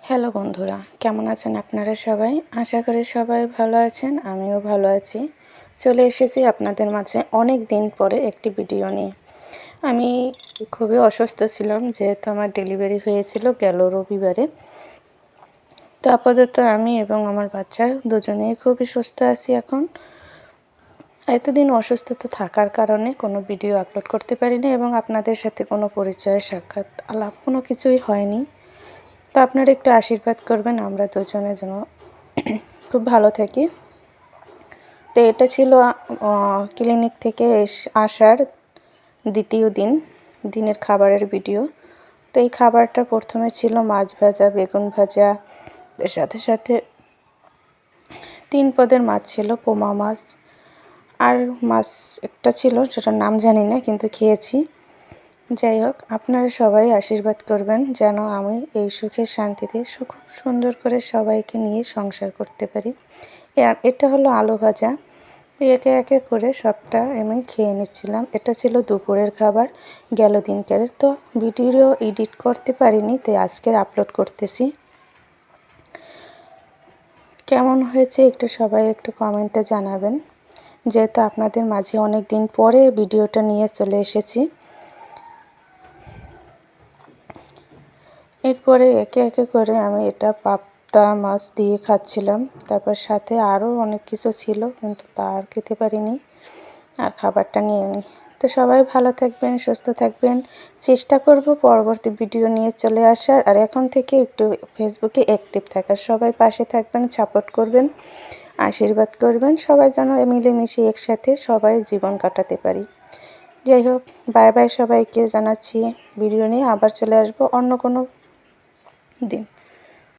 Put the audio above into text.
Hello বন্ধুরা, কেমন আছেন আপনারা সবাই? আশা করি সবাই ভালো আছেন, আমিও ভালো আছি। চলে এসেছি আপনাদের মাঝে অনেক দিন পরে একটি ভিডিও নিয়ে। আমি খুবই অসুস্থ ছিলাম, যেহেতু আমার ডেলিভারি হয়েছিল গেল রবিবারে। তো আপাতত আমি এবং আমার বাচ্চা দুজনেই খুবই সুস্থ আছি এখন। এতদিন অসুস্থতা থাকার কারণে কোনো ভিডিও আপলোড করতে পারিনি এবং আপনাদের সাথে কোনো পরিচয়, সাক্ষাৎ, আলাপ কোনো কিছুই হয়নি। তো আপনারা একটু আশীর্বাদ করবেন আমরা দুজনে যেন খুব ভালো থাকি। তো এটা ছিল ক্লিনিক থেকে আসার দ্বিতীয় দিনের খাবারের ভিডিও। তো এই খাবারটা প্রথমে ছিল মাছ ভাজা, বেগুন ভাজা, এর সাথে সাথে 3 পদের মাছ ছিল, পোমা মাছ, আর মাছ একটা ছিল সেটার নাম জানি না, কিন্তু খেয়েছি। যাই হোক, আপনারা সবাই আশীর্বাদ করবেন যেন আমি এই সুখে শান্তিতে খুব সুন্দর করে সবাইকে নিয়ে সংসার করতে পারি। এটা হলো আলু ভাজা। তো একে একে করে সবটা আমি খেয়ে নিচ্ছিলাম। এটা ছিল দুপুরের খাবার গেল দিনকার। তো ভিডিও এডিট করতে পারিনি, তাই আজকের আপলোড করতেছি। কেমন হয়েছে একটু সবাই একটু কমেন্টে জানাবেন, যেহেতু আপনাদের মাঝে অনেক দিন পরে ভিডিওটা নিয়ে চলে এসেছি। এরপরে একে একে করে আমি এটা পাবদা মাছ দিয়ে খাচ্ছিলাম। তারপর সাথে আরও অনেক কিছু ছিল, কিন্তু তা আর খেতে পারিনি, আর খাবারটা নিয়ে নিই। তো সবাই ভালো থাকবেন, সুস্থ থাকবেন। চেষ্টা করব পরবর্তী ভিডিও নিয়ে চলে আসার, আর এখন থেকে একটু ফেসবুকে অ্যাক্টিভ থাকার। সবাই পাশে থাকবেন, সাপোর্ট করবেন, আশীর্বাদ করবেন, সবাই যেন মিলেমিশে একসাথে সবাই জীবন কাটাতে পারি। যাই হোক, বাই বাই, সবাইকে জানাচ্ছি। ভিডিও নিয়ে আবার চলে আসবো অন্য কোনো দিন।